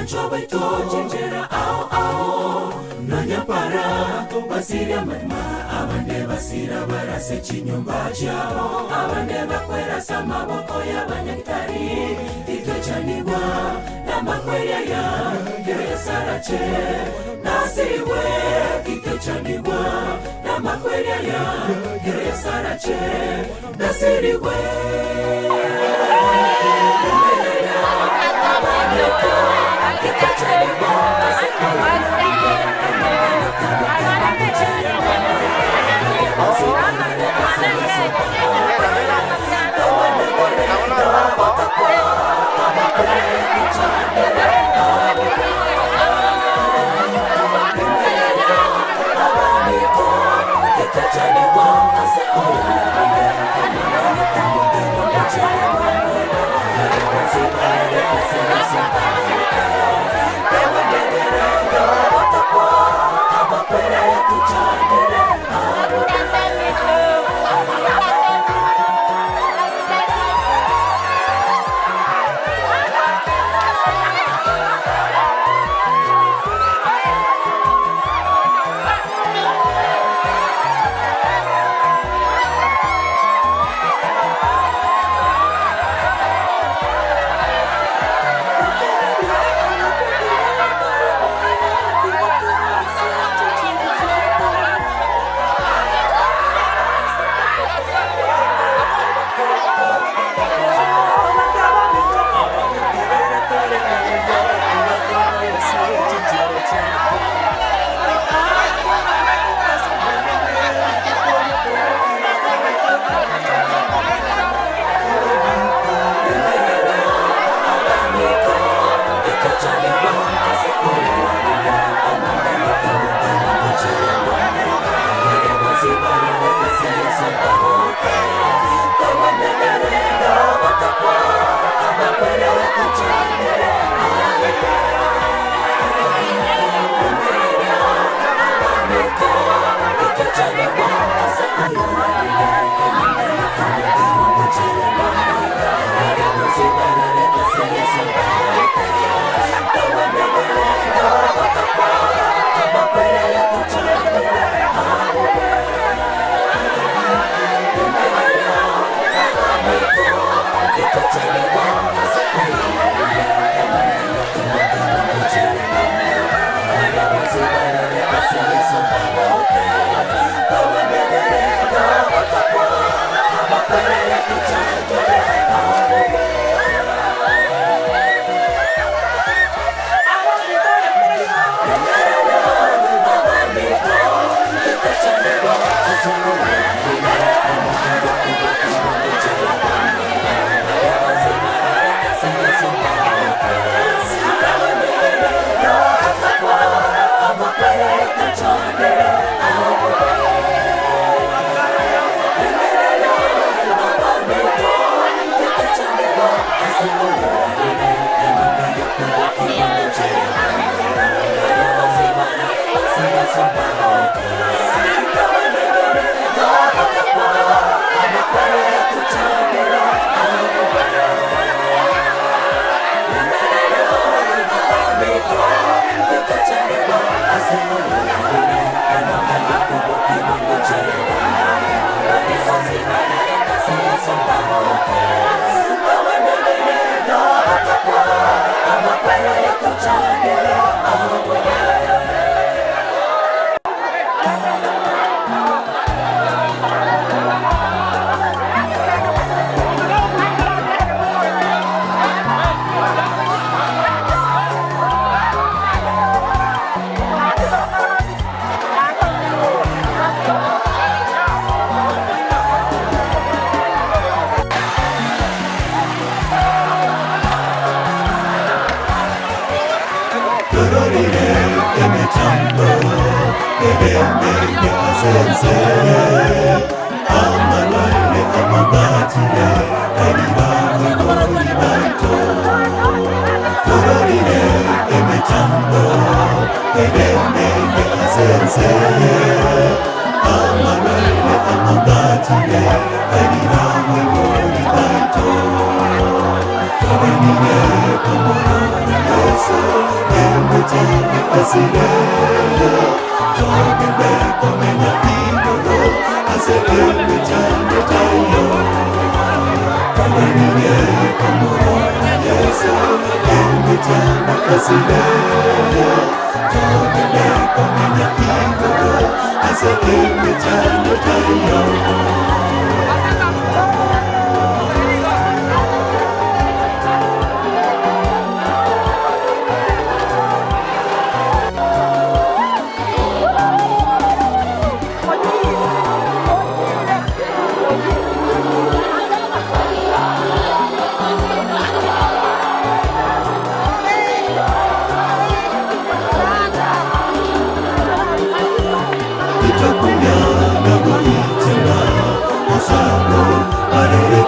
Manchoba ito chinchera ao Nanyapara Basiria madma Abande basira barase chinyumba chao Abande bakwera sama boko ya banyakitari Tito chanigwa na makweria ya Kere sarache Nasiwe Tito chanigwa na makweria ya Kere sarache Nasiriwe Come on, emitano asile togende komenya igoro ase emitano tayo togende komoro Yesu emitano asile togende komenya igoro ase emitano tayo.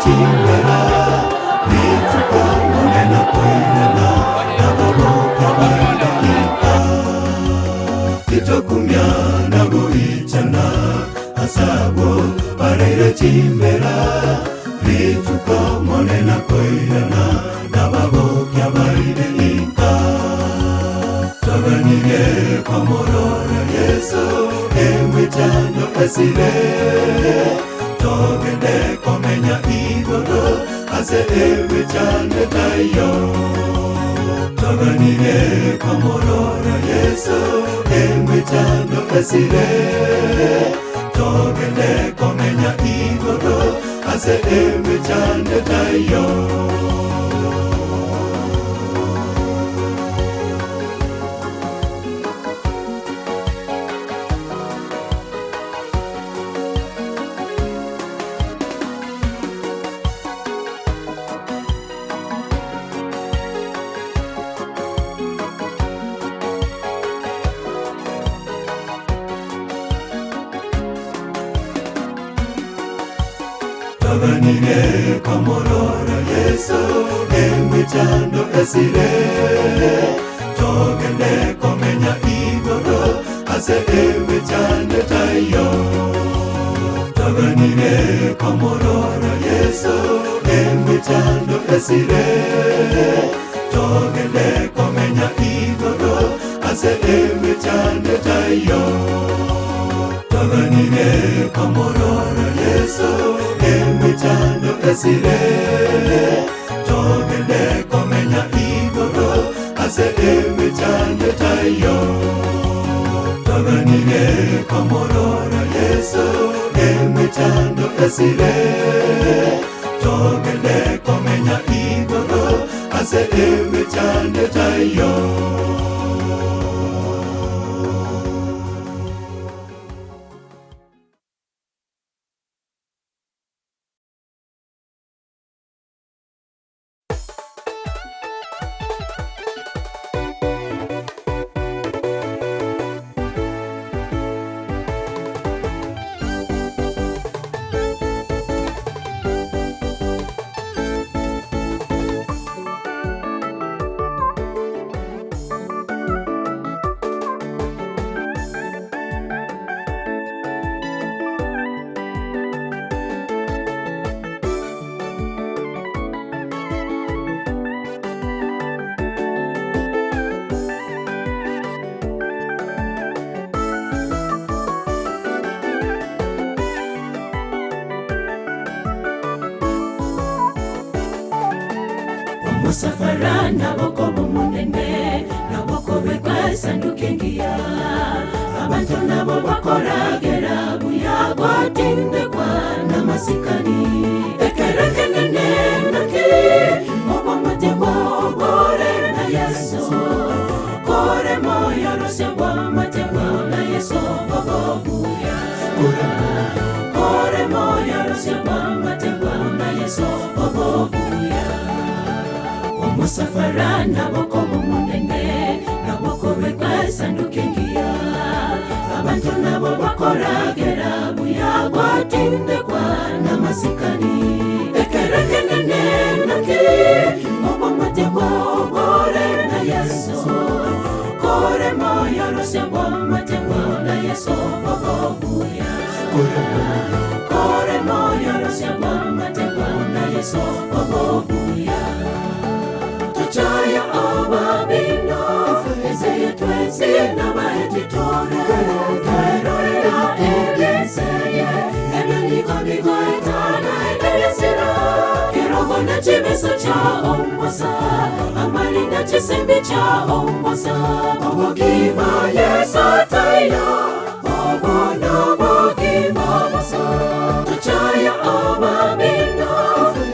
Timera, Mitsuko, Monena, Poinana, Nagaboka, Maida, Titokumya, Nagoichana, Asabo, Pareira, Timera, Mitsuko, Monena, Poinana, Nagaboka, Maida, Taganige, Komorora, Yeso, Emitano, Asile, togende komenya igoro ase emitane tayo toganire komorora Yesu emitano asile togende komenya igoro ase emitane tayo. Taganire komorora Yesu emitano asile togende komenya igoro ase emitane tayo taganire komorora Yesu emitano asile togende komenya igoro ase emitane tayo taganire komorora Yesu emitano asile togende komenya igoro ase emitane tayo taganire komorora Yesu emitano asile togende komenya igoro ase emitane tayo. Musafara naboko bumunene naboko begwa sandukengia abantu nabo bakoragera buyagwa tindekwa namasikani ekerekenene naki obo matebo bore na Yesu kore moyo rose wa matebo na Yesu obo buya kore moyo rose wa matebo na Yesu obo buya. Musafara naboko bumunene naboko begwa sandukengia abantu nabo bakoragera buyagwa tindekwa namasikani ekerekenene naki obo matebo bore na Yesu kore moyo rose wa matebo na Yesu obo buya kore moyo rose wa matebo na Yesu obo buya Chaya ababino, eze na maetitore Terorera ebeseye Ebeniko niko etana ebesira Kirogo na chimeso cha ombosa Amani na chisembi cha ombosa Obogima Yesu tayo Obona bogima bosa Tuchaya obabino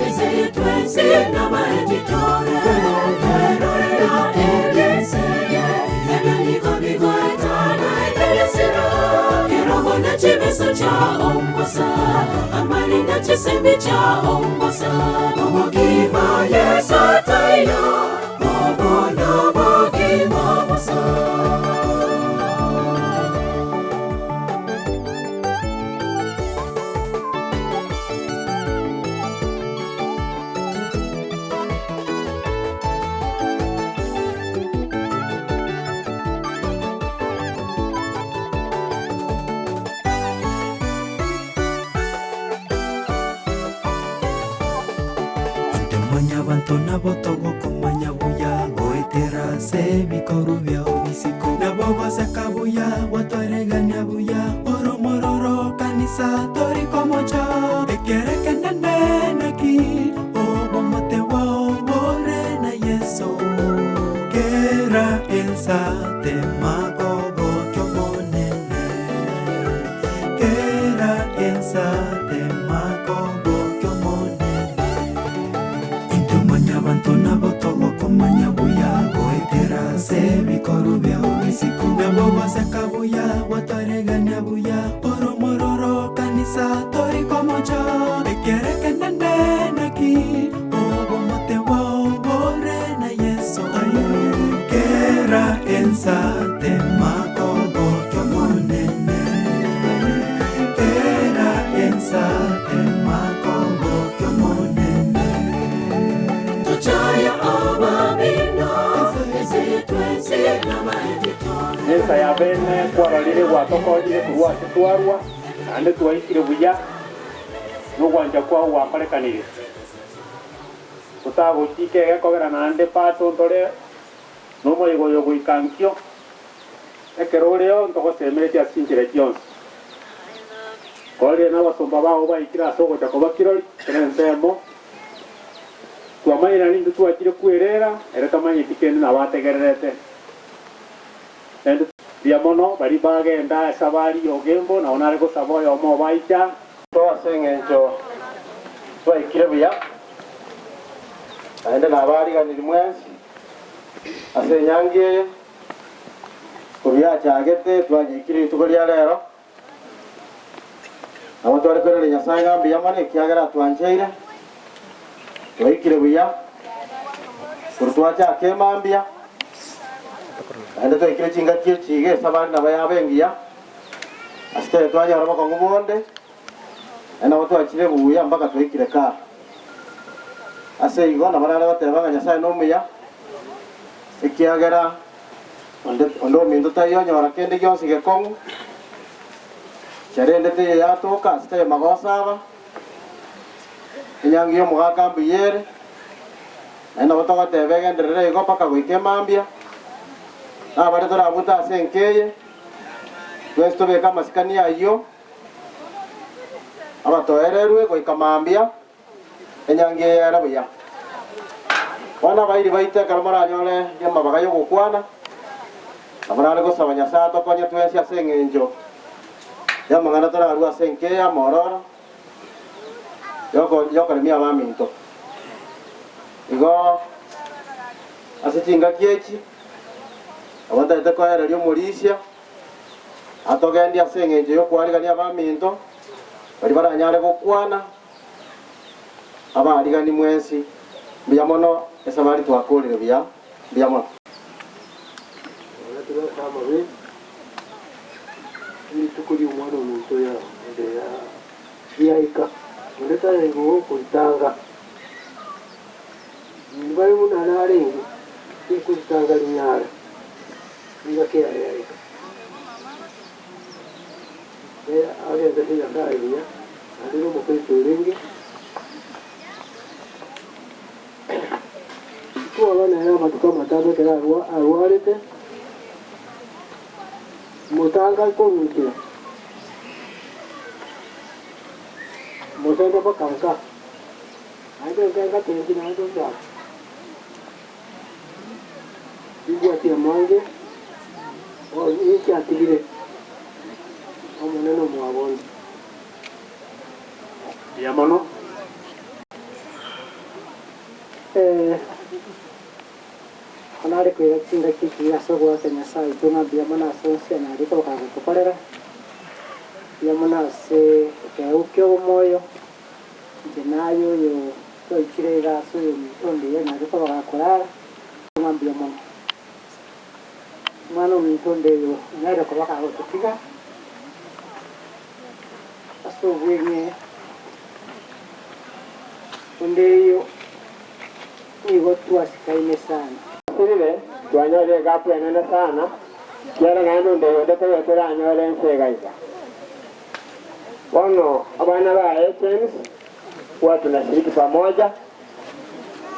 Ezeye twensi na maetitore Terorera ebeseye Ebeniko niko etana ebesira Kirogo na chimeso cha ombosa Amani na chisembi cha ombosa Obogima Yesu tayo Obona bogima bosa Abantona botogo kumanya buya goetera se bikorubya obisiko nabogo sakabuya watoreganya buya oromororo kanisa tori komocha ekereke nene naki obo mote wa obore na yeso kera ensa te magogo kyomonene kera ensa te magogo Abantona botogo kumanya buya goetera se bikorubya obisiku nabogo sakabuya watoreganya buya oromororo kanisa tori komocha ekereke nene naki obo mote wa obore na yeso kera ensa te magogo kyomonene kera ensa te magogo kyomonene Tuchaya obabino Ezeye twensi na maetitore Nesa ya bene kwaralire gwatokoire kurwa kitwarwa ande twaikire buya nugwanja kwa waparekanire tutago chike gekogera nande pato ntore nomo yigo guikankio ekeroreo ntoko semereti asinjire kyonse kole na basomba bao baikira sogo takobakiro kenensemo Tuamaina nindu tuakire kuerera eretamanye tikende na bategererete ende diamono bari bagenda sabari yogembo na onare ko saboyo mo baicha to asengenjo tuakire buya ende na bari ganiri mwensi asenyangiye kubiya chagete twagikire tukolia lero abo twari korere nyasaye ngambi yamane kyagera twancheire Waikire buya kurutwacha kemambia ande to ikire chinga chige sabari na baya bengia asite twaja roba ko ngubonde ena watu achire buya mpaka twikire ka ase igona barara batebanga nyasaye no muya ikiagera ondo mindo tayo nyora kende gyose gekongu charende te ya toka asite magosaba Inyangiyo mugakambi yere ena botogo tebege nderere igo paka goike mambia na bare tora buta senkeye twesto beka masikani ayo abatoererwe goika mambia enyangiye yere buya wana bairi baita karmara nyole yamba bagayo gukwana abarare go sabanya sa to konya twesi asengenjo yamba ngana tora arua senkeye amororo Yoko ni miya maminto Igo Asichinga kiechi Awanda itako ya radio Mauricia Atoga ndi asengenje yoko aliga ni maminto Bari baranyale bokwana Aba aliga ni mwensi Biyamono esabari twakolere biyamono Tuba kama we Ni tukuri umwana omuntu ya ika Ndeta ego kuitanga. Mbali muna narengi. Kuitanga linyara. Ndiga kera ya ika. Ave ndeti ya kai ya. Adiro mo kai turengi. Kwa wana ya matuka matano kera arwarete. mutanga ko mutira mutanga bakanka ande kanga tengi na ndo ja Ibu ati amange o iki atigire omuneno muabonde yamano anare ko yakinga kiki asogwa kenya sai tunga biamana sonse na riko ka kukolera biamana se ukyo moyo jenayo yo to ikirega so yo mitonde ya na riko ka kolera tunga biamana mano mitonde yo na riko ka kutika aso wenye undeyo igo tuasikaine sana sirire twanyore gapu enene sana kiara ngano ndeyo ndete yotora anyore nsegaiza wano abana ba James huwa tunashiriki pamoja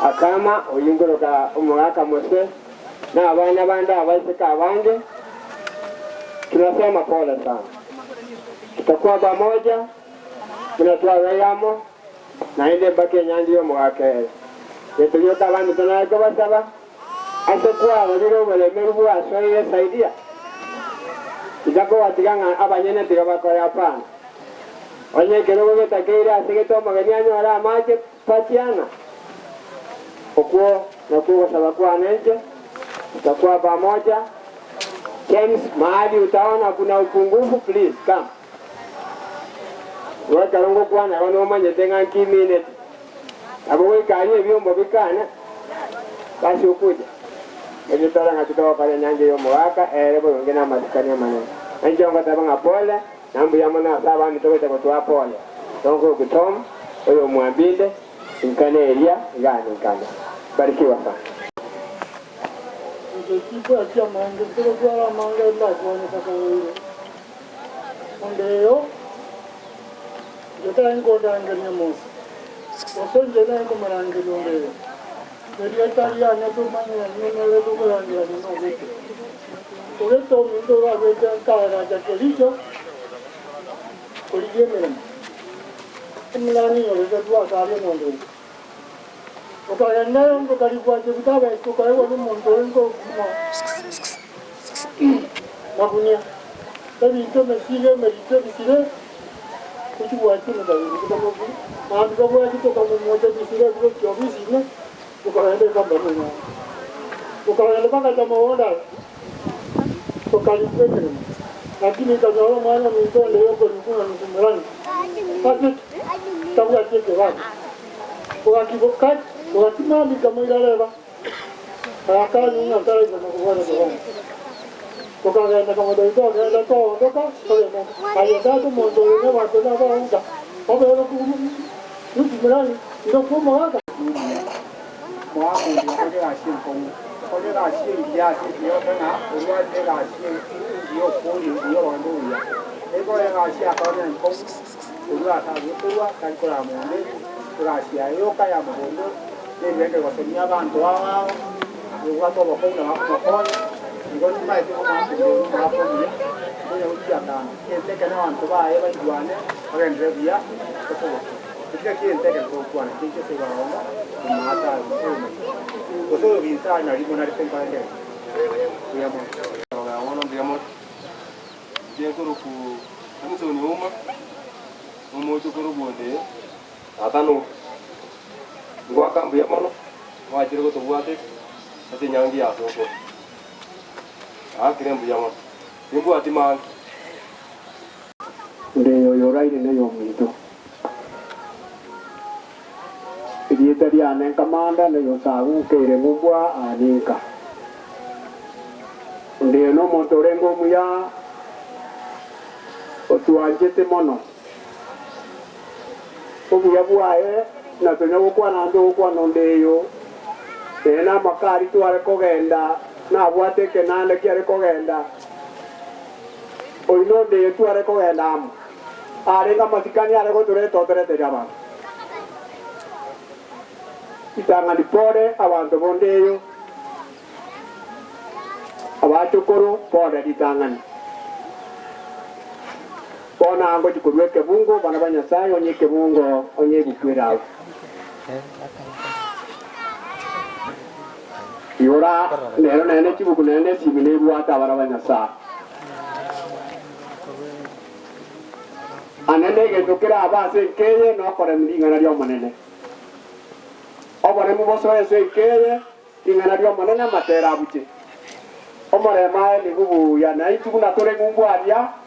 akama oyingoroka umwaka mose na abana banda abaisika abange tunasema pole sana tutakuwa pamoja tunatoa weyamo na ile bake nyandi yo mwaka yetu yote abantu tunaweka basaba asekuwa waliro walemeru ashoye saidia igako watiganga abanyene tigabakora apana onye kerogo getakeira asigeto magani anyora amaje patiana okuo na kuo sababu anenje tutakuwa pamoja James mahali utaona kuna upungufu please come waka rongo kwa na wana manye tenga minute abo wekalie byombo bikana basi ukuja ndio tara ngatuka pale nyanje yo mwaka rebo ngena masikania manene nje ngo tabanga pole nambu ya mwana saba nitoke kwa pole dongo kutom oyo mwambinde inkane elia ngani nkana barikiwa sana ndio kwa manga ndio kwa manga ndio kwa wewe ndio Jotain ko danganya mo. Oso jena ko marangelo nde. Media taria na to manya ni na le to marangelo no wete. Ore to mundo wa wete kara ja kelicho. Koliye mera. Emlani ore to wa kare no ndo. O ka yana ko kali kwa je ta ba ko ka ko mundo ko ma. Mabunya. Tabi to mesile medite bisile. Kuchu watu na dawi kama maandiko kwa kitu kama mmoja bisire kwa ofisi ne ukaenda kama mmoja ukaenda mpaka kama onda ukalipenda lakini kama mwana mtoto leo kwa kuna mkumrani basi tabu yake wapi kwa kiboka kwa timami kama ile akani na tare kama kwa kwa Kukaenda kama ndio ndio to ndoka ayenda tu mondo ne watu na baunda obero ku yuti mrani ndio kwa mwaka mwaka ndio ashie kwa ashie ya ndio kana ndio ndio ashie ndio kwa ndio ndio ya ego ya ashie akana kwa ndio atakuwa kakora monde kwa ashie yo kaya mondo ndio ndio wasemia bantu wao ndio watu wakona wakona Ngoni mai tu mama tu hapo ni ndio ukiata kile kana watu bae bajuane agende bia kwa kile kile kwa kwa kile se baona mata kwa sababu visa na lipo na lipo pale ndio moja wana ndio moja ndio ku mtu ni uma mmoja kuru bonde atano ngwa kambi ya mono wajiro ko tuwate ati nyangi ya soko kirembu ya moto nimbu atima ndio yoraire ne yo mwito Idieta diane kamanda ne yo sagu kere ngubwa anika ndio no motorengo muya otuanjete mono obuya bwae na tena kwa na ndo kwa nondeyo tena makari tu ale kogenda na bwate ke nane kiare kogenda oino de tu are kogenda am are nga masikani are go ture totere te jaba itanga dipore abantu bondeyo abachukuru pore ditangani bona ngo chikurweke bungo bana banyasaye onyike bungo onye bukwira yora nero nene chibuku nene simine bwata bana banyasaye anene getokera abase keye no kore mlingana lyo manene obone muboso ese keye ingana lyo manene matera buche omore mae ni bubu ya na ituguna tore ngumbwaria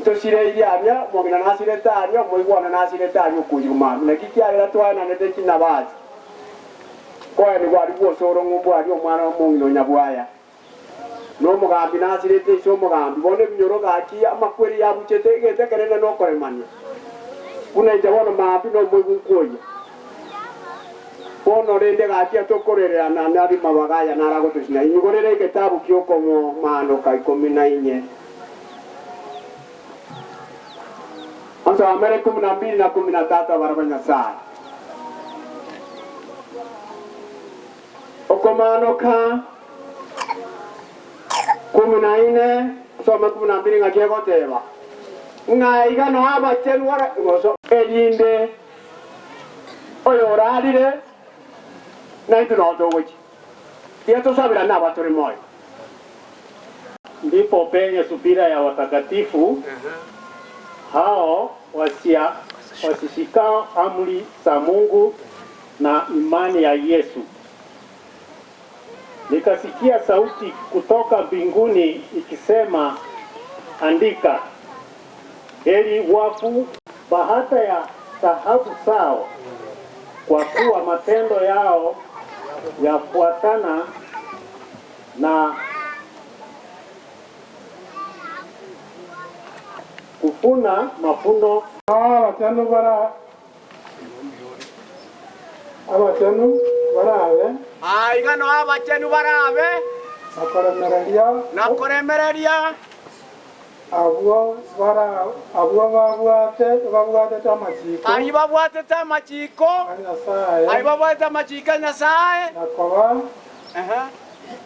tosire iria mogina nasire tario moigwana nasire tario kuyuma na kikiara twana nete kinabazi kwa ni gwari bwosoro ngumbwaria omwana omungino nyabwaya no mugambi nasire te so mugambi bone binyoro gaki amakweri ya buchete gete kerene no koremania kuna ijabona mapi no moigukoya bono rende gaki atokorera na nari mabagaya narago tusina inyugorere kitabu kyoko mo mano kai 14 Anso amere 12 na 13 barabanya saa okomano ka 14 soma 12 ngakego teba ngaiga no aba chenwara ngoso elinde oyo ralire na itunoto wochi yeto sabira na batore moyo ndipo penye subira ya watakatifu hao wasishika amri za Mungu na imani ya Yesu. Nikasikia sauti kutoka mbinguni ikisema, andika, heri wafu bahata ya taabu zao, kwa kuwa matendo yao yafuatana na kufuna mafuno. Abatanu barabe igano abachenu barabe nakoremereria abo babwate tamachiko ayi babwate tamachiko ayi babwate tamachika nyasaye nakoba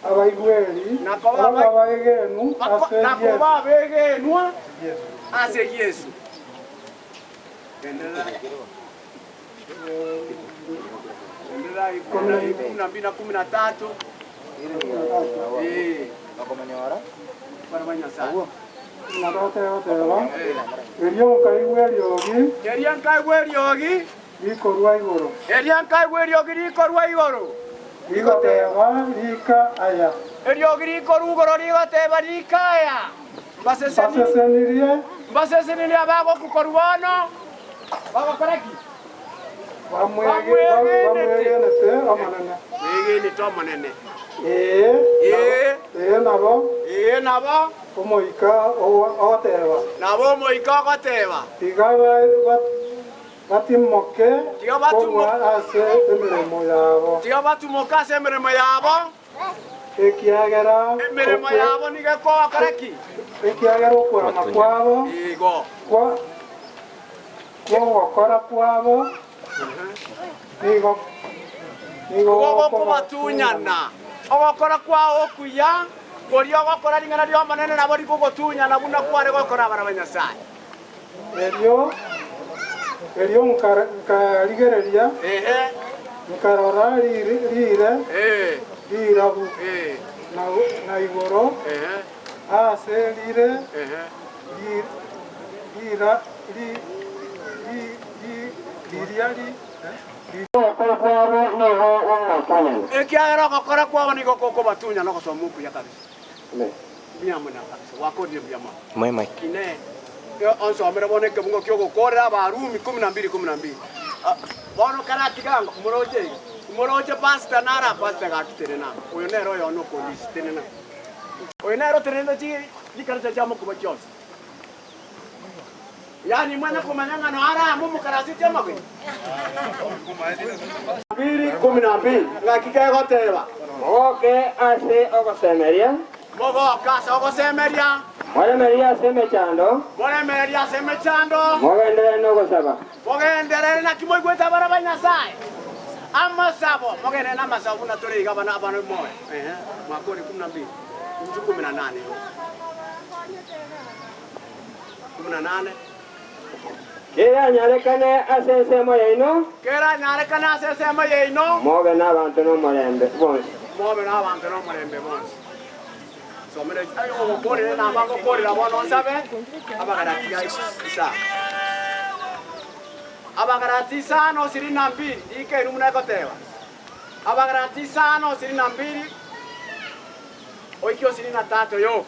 abaigweli abaigenu nakoba begenwa ase Yesu Endera 12 13 barabanya sana naroteba Erian kaigweliogi likorwa igoro ligoteba lika aya eriogi likorugoro ligoteba lika aya basesenirie bagokukoruono bagokoreki bamwegenete amanene wegenete amanene nabo omoika oteba nabo moika ogoteba tiga batimoke ase emirimo yabo ekiagera emirimo yabo nigekoakoreki ekiagera okwama kwabo igo kwogokora kwabo nigo gokobatunyana ogokora kwao okuya kori ogokora ringana rio manene nabo rikogotunyana buna kware gokora bara banyasaye erio nkarigereria nkarora rirabu na igoro ase ekiagera ogokora kwao nigo gokobatunyana ogosoma okuya kabisa nyamuna kabisa wakorire byama Mwema kine onsomere boneke bungo kyogokorera Abarumi 12:12 bono karatiga muroje pastor nara pastor gakiterena uyo nero yo no polisi tenena uyo nero tenena jikarcha chamo kuba cyose yani mwana kumanyanga no ara mukarasi chama gwe 12:12 ngakikaye goteba oke ase ogosemeria mogoka ase ogosemeria moremeria semechando mogenderere nogosaba mogenderere na kimoigweta bara banyasaye amasabo mogenderere na masabo na toriga bana moyo makori 12 18 18 Kera nyarekane asesemo yeino. Kera nyarekane asesemo yeino. Mobe n'abantu n'omurembe bonse. Mobe n'abantu n'omurembe bonse. So mire ayo okore na bango kore la bono sabe. Abagaratia isa. Abagaratisa no siri nambiri ike rumuna kotewa. Abagaratisa no siri nambiri. Oikyo siri na tato yo.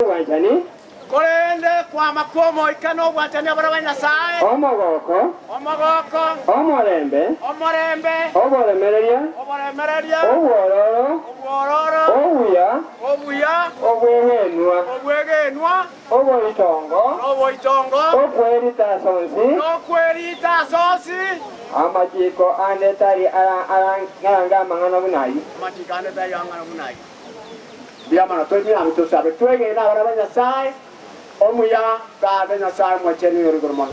Wanjani? Kolende kwa makomo ikano wanjani abarabanya sae. Omogoko. Omogoko. Omorembe. Omorembe. Oboremereria. Oboremereria. Owororo. Owororo. Obuya. Obuya. Obwegenwa. Obwegenwa. Oboitongo. Oboitongo. Okwerita sonsi. Okwerita sonsi. Amajiko anetari aranga mangano bunayi. Amajiko anetari aranga bunayi. Biamana twenye na mtu sabe twege na barabanya sae. Omuya tata nyasaye mwacheni yorugurumon.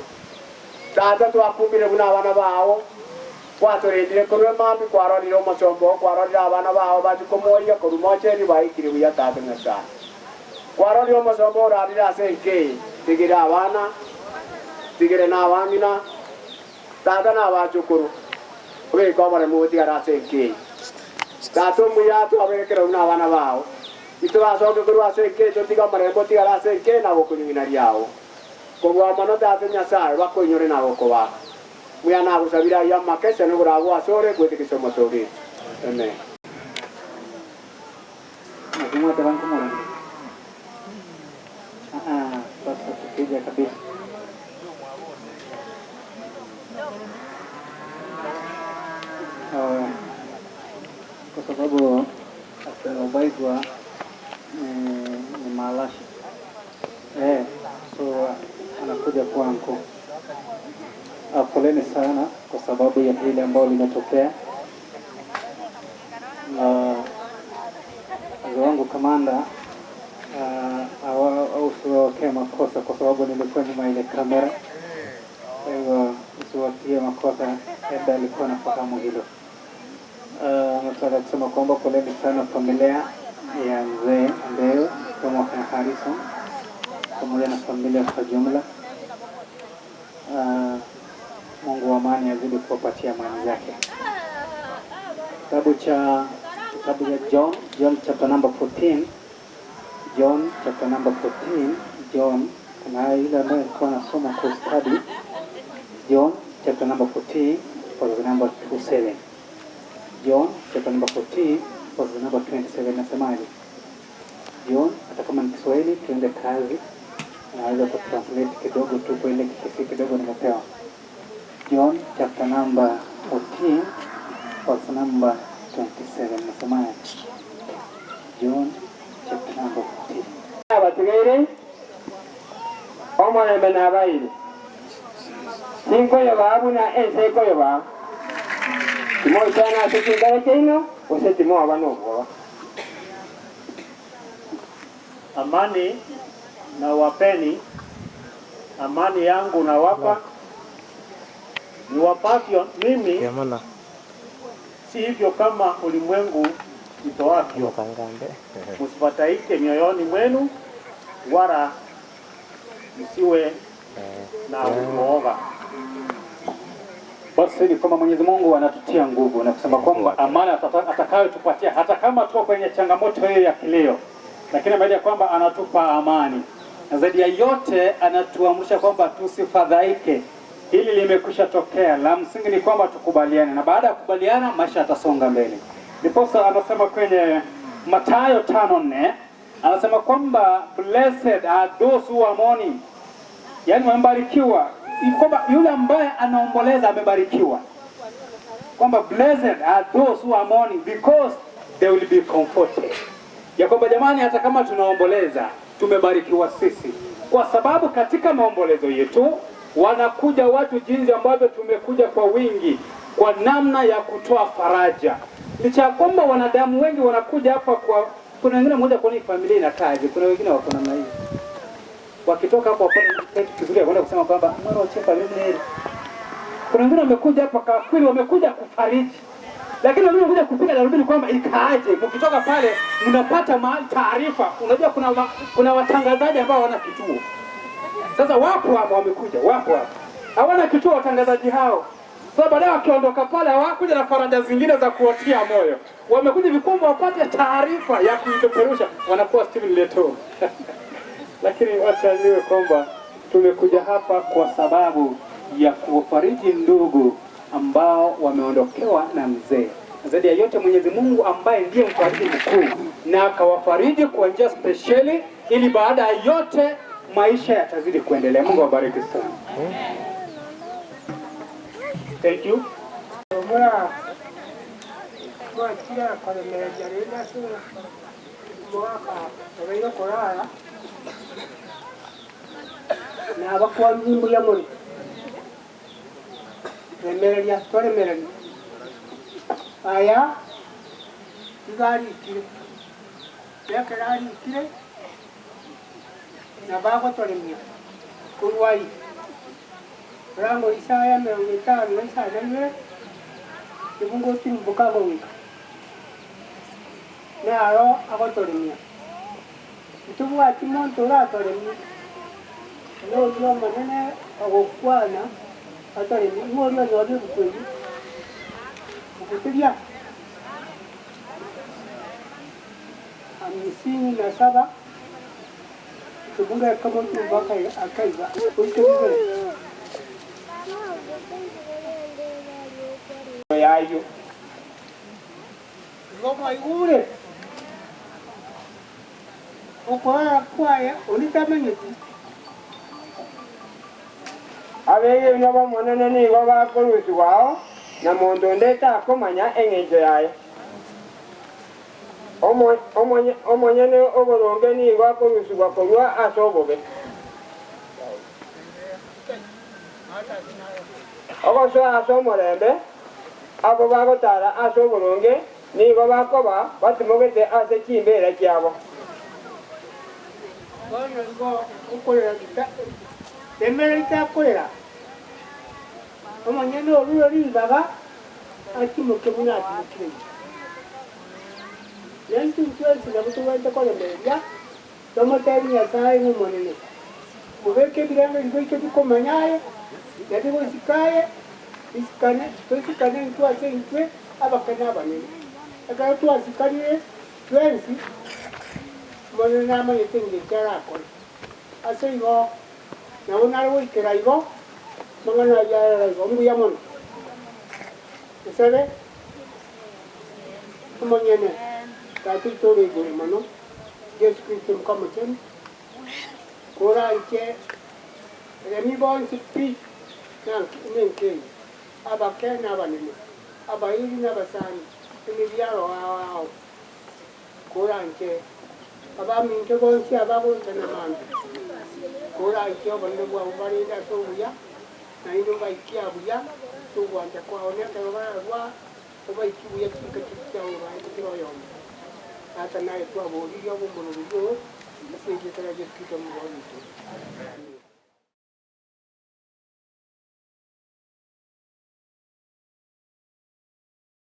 Tata twakumbire buna abana bawo. Kwatorendire kurwe mambi kwarorira omusombo kwarorira abana bawo batikomoria kurumocheni bayikire buya tata nyasaye. Kwarorira omusombo orarira senke tigire abana tigire na abamina tata na abachukuru. Obe komore muti ara senke. Tata omuya twaberekera buna abana bawo. Ito asoke kurwa senke totiga marembo tigara senke na bokunyina ryao. Kogwa mano tata nyasaye bakunyore na bokoba. Muya na gusabira ya makese no bravo asore kwete kisomo sore. Amen. Mungu atabangu mwana. Sasa tukija kabisa. Kwa sababu ubaigwa ni malashi. So anakuja kwangu. Poleni sana kwa sababu ya hili ambalo limetokea. Wangu kamanda usiwawekee makosa kwa sababu nilikuwa nyuma ile kamera. Kwa hivyo usiwatie makosa, Eda alikuwa anafahamu hilo. Nataka kusema kwamba poleni sana familia ya mzee Ndeo kama wakina Harrison pamoja na familia kwa jumla. Mungu wa amani azidi kuwapatia amani yake. Kitabu ya John chapter number 14. John chapter number 14. John kuna ile ambayo nilikuwa nasoma kwa study. John chapter number 14 verse number 27. John chapter number 14 verse number 27 nasemaje? John hata kama ni Kiswahili tuende kazi. Naweza kutranslate kidogo tu kwa ile kifiki kidogo nimepewa. John chapter number 14 verse number 27 nasemaje? John chapter number 14. Abatigere omwana mbena abaire. Cinco yobabu na enseko yobabu. Timo sana sekindare kino usetimo abano kwa. Amani na wapeni, amani yangu na wapa ni wapavyo mimi si hivyo kama ulimwengu itoavyo. Msifadhaike mioyoni mwenu wala msiwe na uoga. Basi ni kama Mwenyezi Mungu anatutia nguvu na kusema kwamba amani atakayotupatia hata kama tuko kwenye changamoto hiyo ya kileo, lakini baada ya kwamba anatupa amani. Na zaidi ya yote anatuamrisha kwamba tusifadhaike. Hili limekwisha tokea. La msingi ni kwamba tukubaliane, na baada ya kukubaliana maisha yatasonga mbele. Ndiposa anasema kwenye Mathayo 5:4 anasema kwamba blessed are those who are mourning. Yaani wamebarikiwa. Kwamba yule ambaye anaomboleza amebarikiwa. Kwamba blessed are those who are mourning because they will be comforted. Ya kwamba jamani, hata kama tunaomboleza tumebarikiwa sisi, kwa sababu katika maombolezo yetu wanakuja watu jinsi ambavyo tumekuja kwa wingi, kwa namna ya kutoa faraja. Licha ya kwamba wanadamu wengi wanakuja hapa kwa, kuna wengine mmoja kwa ni familia na kazi, kuna wengine wako namna hii. Wakitoka hapo kwa kitu kizuri ya kwenda kusema kwamba mwana wa chefa mimi. Kuna wengine wamekuja hapa kwa kweli, wamekuja kufariji. Lakini mimi kuja kupiga darubini kwamba ikaaje, mkitoka pale mnapata taarifa. Unajua kuna watangazaji ambao wana kituo. Sasa wapo hapo wamekuja, wapo hapo. Hawana kituo watangazaji hao. Sasa baadaye wakiondoka pale hawakuja na faraja zingine za kuwatia moyo. Wamekuja vikombe wapate taarifa ya kuipeperusha, wanakuwa Steven Leto. Lakini wacha niwe kwamba tumekuja hapa kwa sababu ya kuwafariji ndugu ambao wameondokewa na mzee. Zaidi ya yote Mwenyezi Mungu ambaye ndiye mfariji mkuu na akawafariji kwa njia speciali ili baada ya yote maisha yatazidi kuendelea. Mungu awabariki sana. Thank you. Mura kwa kila kwa mejarida sura mwaka tabayo korara na abakwa mbimbu ya muri remereria tore mereri aya igari kire yakarari kire na bako tore mia kurwai rango Isaya 50 Isaya ibungo timbuka gowi naro agotorimia tubu ati monto ra torimia no dio manene agokwana atorimi ngorio no dio kweli ukutulia 57 tubunga kama tumbaka akaiba ukutulia yayo ngoma igure okwara kwaya ulitamanyiti abeye nyoba monene ni baba kolusi wao na mondo ndeta akomanya engenjo yaye omonyene oboronge ni baba kolusi wakorwa asobobe ogoso asomorembe abo bagotara asoboronge nibo bakoba batimogete ase chimbera kyabo bono ngo ukorera kita emera itakorera omanyene orulo ribaga atimoke munati mukire yantu twese nabutuwente kolemeria tomoteri yasaye ngumonene mubeke biranga ngwike bikomanyaye yadibo sikaye isikane tusikane ntwase intwe abakana abanene aka twasikane twensi mone nama yetenge karako aseigo na unaro ikiraigo mangana ya igo nguya mono esebe monyene tatu tore go mono Yesu Kristo kama tena kora ike remi bon sipi na menke abakena abanene abayiri n'abasani imibyaro wao kuranke abaminke bonsi ababonse n'abantu kuranke obonde bwa ubarida sobuya na ino baikia buya tugwanja kwaoneka barwa obaikibuya kikakikyawo bayikiroyo hata naye twabuliryo bumulubyo asije taraje kitamo